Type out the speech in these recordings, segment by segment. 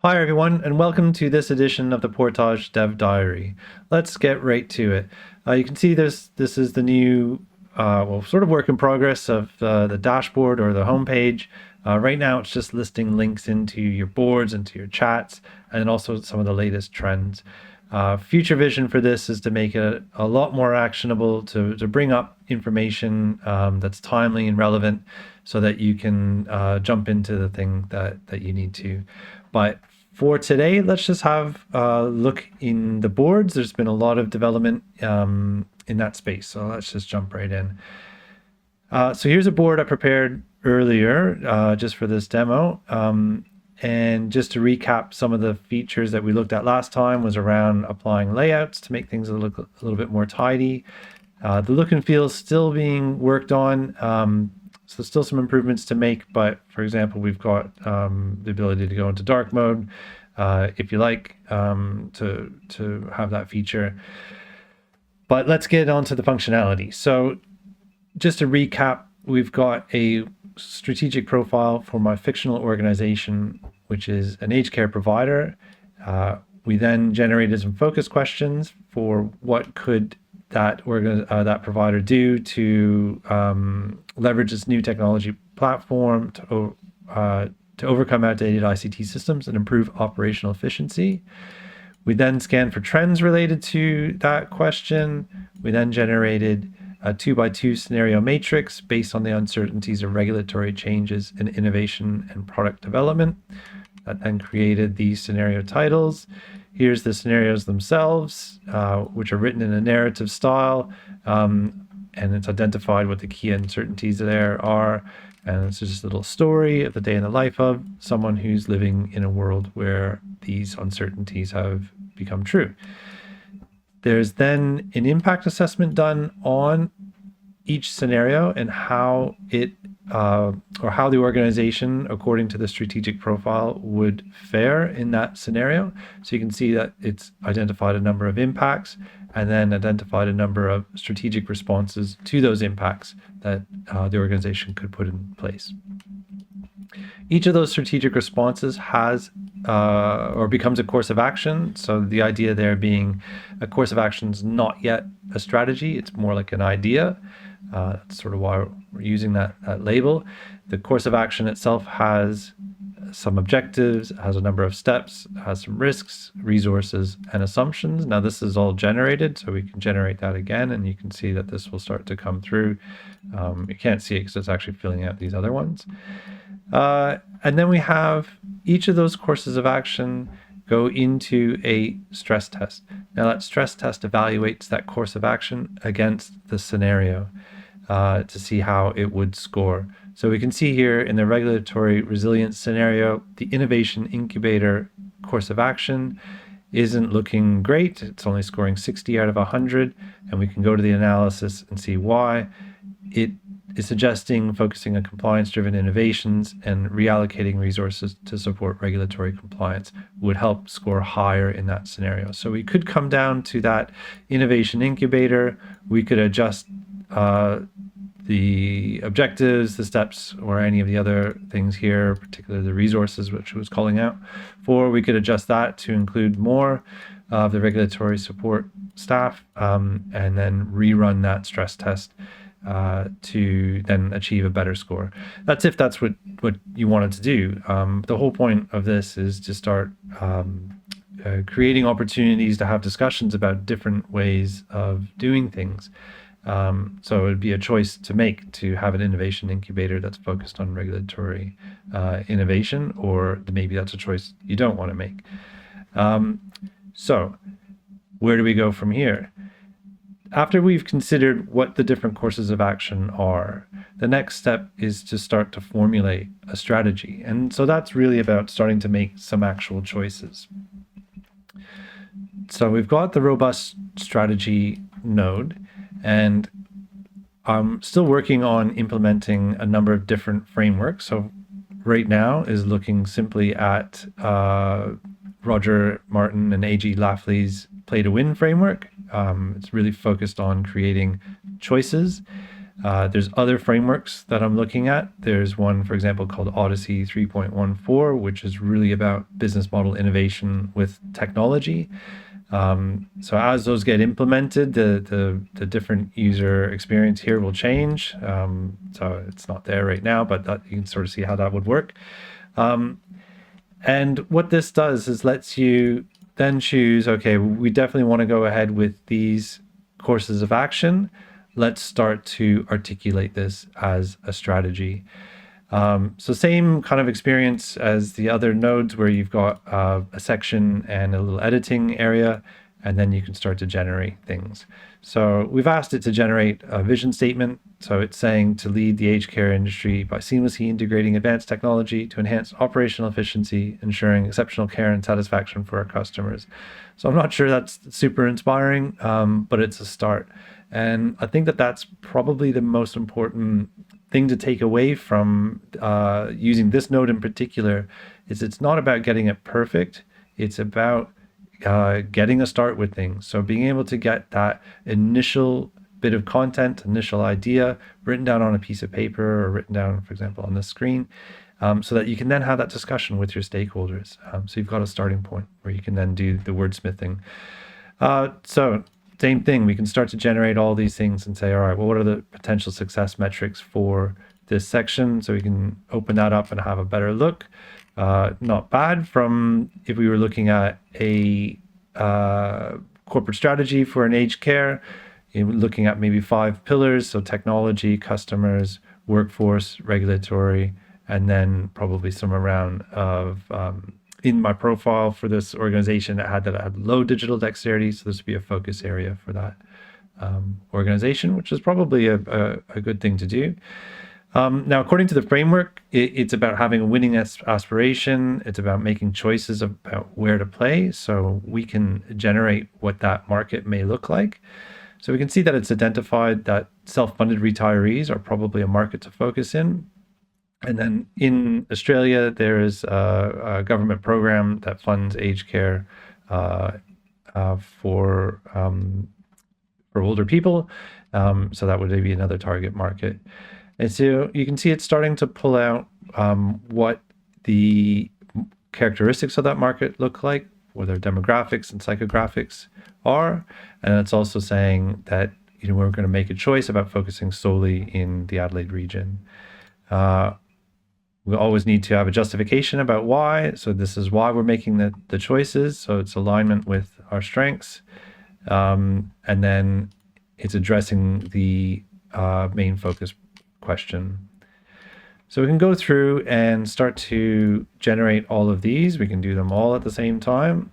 Hi everyone, and welcome to this edition of the Portage Dev Diary. Let's get right to it. You can see this is the new, sort of work in progress of the dashboard or the homepage. Right now it's just listing links into your boards, into your chats, and also some of the latest trends. Future vision for this is to make it a lot more actionable, to bring up information that's timely and relevant so that you can jump into the thing that you need to. But for today, let's just have a look in the boards. There's been a lot of development in that space, so let's just jump right in. So here's a board I prepared earlier just for this demo. And just to recap, some of the features that we looked at last time was around applying layouts to make things look a little bit more tidy. The look and feel is still being worked on. So still some improvements to make, but for example, we've got the ability to go into dark mode if you like to have that feature. But let's get on to the functionality. So just to recap, we've got a strategic profile for my fictional organization, which is an aged care provider. We then generated some focus questions for what could that provider do to leverage this new technology platform to overcome outdated ICT systems and improve operational efficiency. We then scanned for trends related to that question. We then generated a 2x2 scenario matrix based on the uncertainties of regulatory changes in innovation and product development. That then created these scenario titles. Here's the scenarios themselves, which are written in a narrative style, and it's identified what the key uncertainties there are. And it's just a little story of the day in the life of someone who's living in a world where these uncertainties have become true. There's then an impact assessment done on each scenario and how it or how the organization, according to the strategic profile, would fare in that scenario. So you can see that it's identified a number of impacts and then identified a number of strategic responses to those impacts that the organization could put in place. Each of those strategic responses has or becomes a course of action. So the idea there being a course of action is not yet a strategy. It's more like an idea. That's sort of why we're using that label. The course of action itself has some objectives, has a number of steps, has some risks, resources, and assumptions. Now this is all generated, so we can generate that again, and you can see that this will start to come through. You can't see it because it's actually filling out these other ones. And then we have each of those courses of action go into a stress test. Now that stress test evaluates that course of action against the scenario to see how it would score. So we can see here in the regulatory resilience scenario, the innovation incubator course of action isn't looking great. It's only scoring 60 out of 100, and we can go to the analysis and see why. It is suggesting focusing on compliance-driven innovations and reallocating resources to support regulatory compliance would help score higher in that scenario. So we could come down to that innovation incubator. We could adjust the objectives, the steps, or any of the other things here, particularly the resources, which was calling out for. We could adjust that to include more of the regulatory support staff, and then rerun that stress test to then achieve a better score. That's if that's what you wanted to do. The whole point of this is to start creating opportunities to have discussions about different ways of doing things. So it would be a choice to make to have an innovation incubator that's focused on regulatory innovation, or maybe that's a choice you don't want to make. So where do we go from here? After we've considered what the different courses of action are, the next step is to start to formulate a strategy. And so that's really about starting to make some actual choices. So we've got the robust strategy node, and I'm still working on implementing a number of different frameworks. So right now is looking simply at Roger Martin and A.G. Lafley's Play to Win framework. It's really focused on creating choices. There's other frameworks that I'm looking at. There's one, for example, called Odyssey 3.14, which is really about business model innovation with technology. So as those get implemented, the different user experience here will change. So it's not there right now, but you can sort of see how that would work. And what this does is lets you then choose, okay, we definitely want to go ahead with these courses of action. Let's start to articulate this as a strategy. So same kind of experience as the other nodes where you've got a section and a little editing area, and then you can start to generate things. So we've asked it to generate a vision statement. So it's saying to lead the aged care industry by seamlessly integrating advanced technology to enhance operational efficiency, ensuring exceptional care and satisfaction for our customers. So I'm not sure that's super inspiring, but it's a start. And I think that that's probably the most important thing to take away from using this node in particular is it's not about getting it perfect. It's about getting a start with things. So being able to get that initial bit of content, initial idea written down on a piece of paper or written down, for example, on the screen, so that you can then have that discussion with your stakeholders. So you've got a starting point where you can then do the wordsmithing. So same thing, we can start to generate all these things and say, all right, well, what are the potential success metrics for this section? So we can open that up and have a better look. Not bad from if we were looking at a corporate strategy for an aged care, looking at maybe 5 pillars. So technology, customers, workforce, regulatory, and then probably some around of in my profile for this organization that I had low digital dexterity. So this would be a focus area for that organization, which is probably a good thing to do. Now, according to the framework, it's about having a winning aspiration. It's about making choices about where to play. So we can generate what that market may look like. So we can see that it's identified that self-funded retirees are probably a market to focus in. And then in Australia, there is a government program that funds aged care for older people. So that would be another target market. And so you can see it's starting to pull out what the characteristics of that market look like, what their demographics and psychographics are. And it's also saying that we're going to make a choice about focusing solely in the Adelaide region. We always need to have a justification about why. So this is why we're making the choices. So it's alignment with our strengths. And then it's addressing the main focus question. So we can go through and start to generate all of these. We can do them all at the same time.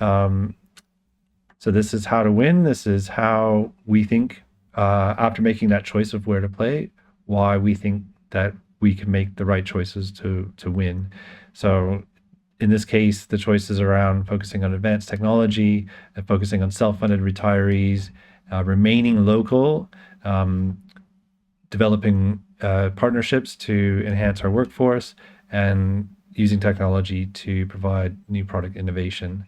So this is how to win. This is how we think after making that choice of where to play, why we think that we can make the right choices to win. So in this case, the choices around focusing on advanced technology, and focusing on self-funded retirees, remaining local, developing partnerships to enhance our workforce, and using technology to provide new product innovation.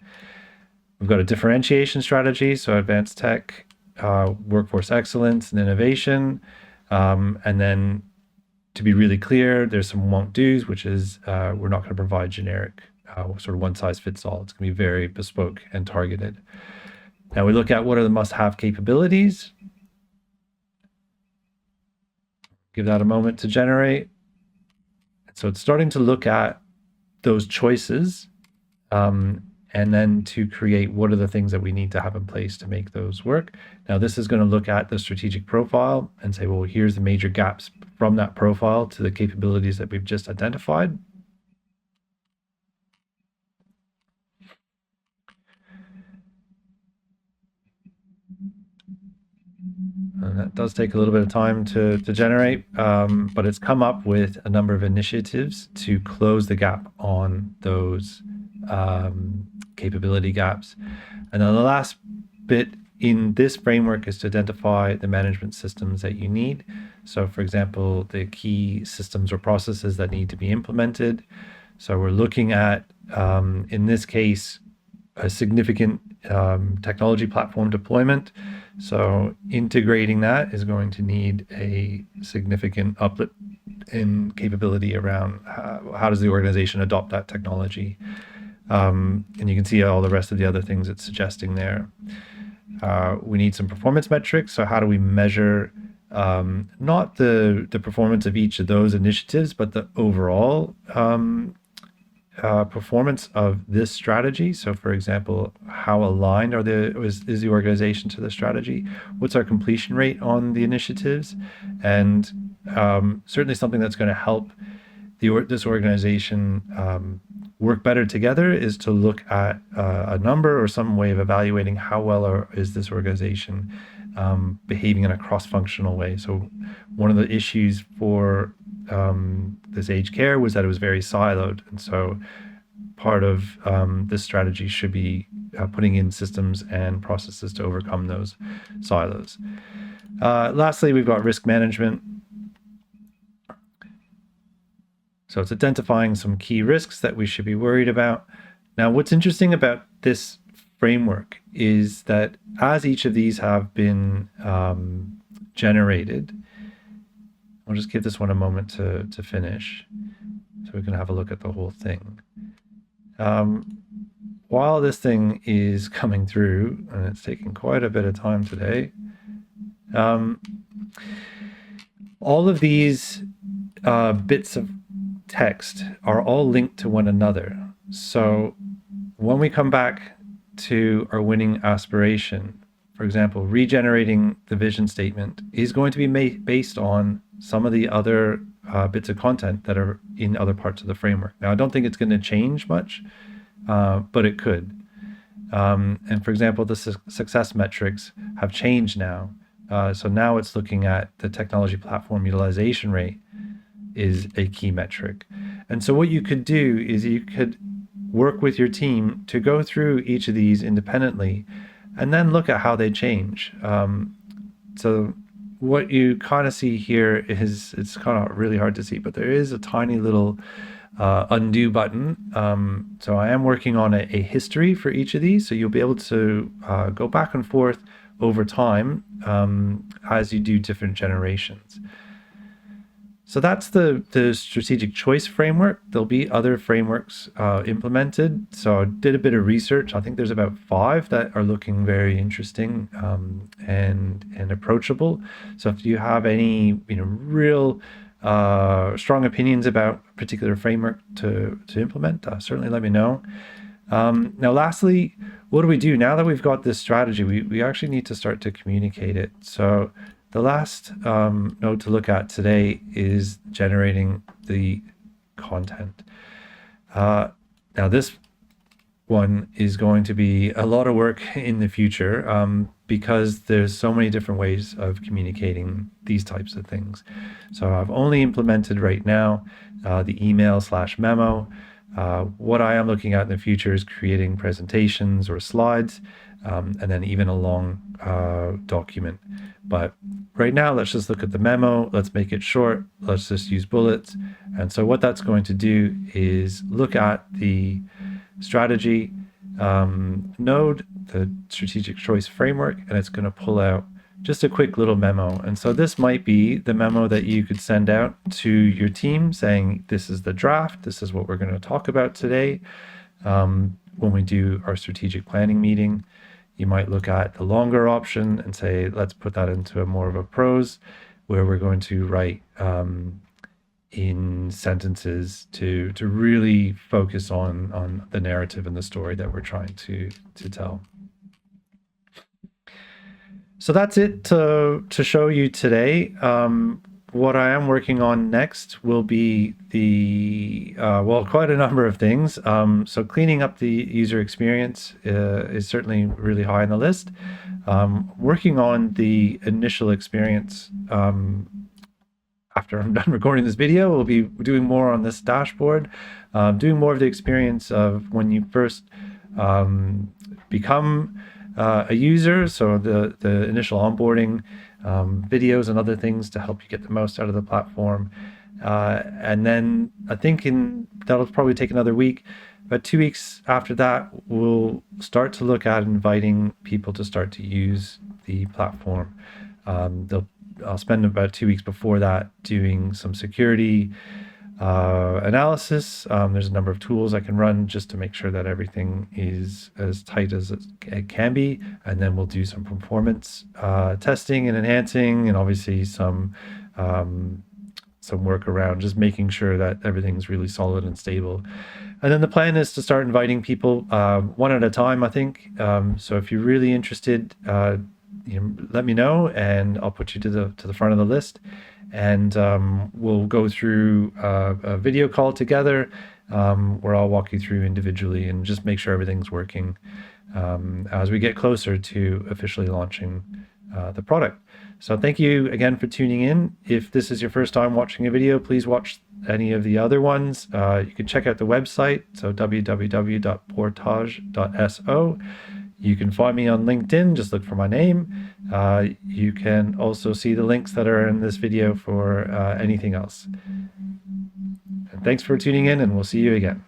We've got a differentiation strategy, so advanced tech, workforce excellence and innovation, and then to be really clear, there's some won't do's, which is we're not going to provide generic sort of one size fits all. It's going to be very bespoke and targeted. Now we look at what are the must-have capabilities. Give that a moment to generate. So it's starting to look at those choices and then to create what are the things that we need to have in place to make those work. Now this is going to look at the strategic profile and say, well, here's the major gaps from that profile to the capabilities that we've just identified. And that does take a little bit of time to generate, but it's come up with a number of initiatives to close the gap on those capability gaps. And then the last bit in this framework is to identify the management systems that you need. So for example, the key systems or processes that need to be implemented. So we're looking at, in this case, a significant technology platform deployment. So integrating that is going to need a significant uplift in capability around how does the organization adopt that technology. And you can see all the rest of the other things it's suggesting there. We need some performance metrics. So how do we measure not the performance of each of those initiatives, but the overall performance of this strategy? So, for example, how aligned is the organization to the strategy? What's our completion rate on the initiatives? And certainly something that's going to help this organization work better together is to look at a number or some way of evaluating how well is this organization behaving in a cross-functional way. So one of the issues for this aged care was that it was very siloed. And so part of this strategy should be putting in systems and processes to overcome those silos. Lastly, we've got risk management. So it's identifying some key risks that we should be worried about. Now, what's interesting about this framework is that as each of these have been generated, I'll just give this one a moment to finish so we can have a look at the whole thing. While this thing is coming through, and it's taking quite a bit of time today, all of these bits of text are all linked to one another. So when we come back to our winning aspiration, for example, regenerating the vision statement is going to be based on some of the other bits of content that are in other parts of the framework. Now, I don't think it's going to change much, but it could. And for example, the success metrics have changed now. So now it's looking at the technology platform utilization rate is a key metric. And so what you could do is you could work with your team to go through each of these independently and then look at how they change. So what you kind of see here is, it's kind of really hard to see, but there is a tiny little undo button. So I am working on a history for each of these. So you'll be able to go back and forth over time as you do different generations. So that's the strategic choice framework. There'll be other frameworks implemented. So I did a bit of research. I think there's about 5 that are looking very interesting and approachable. So if you have any real strong opinions about a particular framework to implement, certainly let me know. Now, lastly, what do we do now that we've got this strategy? We actually need to start to communicate it. So the last node to look at today is generating the content. Now, this one is going to be a lot of work in the future because there's so many different ways of communicating these types of things. So I've only implemented right now the email/memo. What I am looking at in the future is creating presentations or slides, and then even a long document. But right now, let's just look at the memo. Let's make it short. Let's just use bullets. And so what that's going to do is look at the strategy node, the strategic choice framework, and it's going to pull out just a quick little memo. And so this might be the memo that you could send out to your team saying, this is the draft. This is what we're going to talk about today. When we do our strategic planning meeting, you might look at the longer option and say, let's put that into a more of a prose where we're going to write in sentences to really focus on the narrative and the story that we're trying to tell. So that's it to show you today. What I am working on next will be quite a number of things. So cleaning up the user experience is certainly really high on the list. Working on the initial experience after I'm done recording this video, we'll be doing more on this dashboard, doing more of the experience of when you first become a user. So the initial onboarding videos and other things to help you get the most out of the platform. And then I think that'll probably take another week. But 2 weeks after that, we'll start to look at inviting people to start to use the platform. I'll spend about 2 weeks before that doing some security analysis. There's a number of tools I can run just to make sure that everything is as tight as it can be. And then we'll do some performance testing and enhancing, and obviously some work around just making sure that everything's really solid and stable. And then the plan is to start inviting people one at a time, I think. So if you're really interested, let me know, and I'll put you to the front of the list. And we'll go through a video call together where I'll walk you through individually and just make sure everything's working as we get closer to officially launching the product. So thank you again for tuning in. If this is your first time watching a video, please watch any of the other ones. You can check out the website, so www.portage.so. You can find me on LinkedIn, just look for my name. You can also see the links that are in this video for anything else. And thanks for tuning in, and we'll see you again.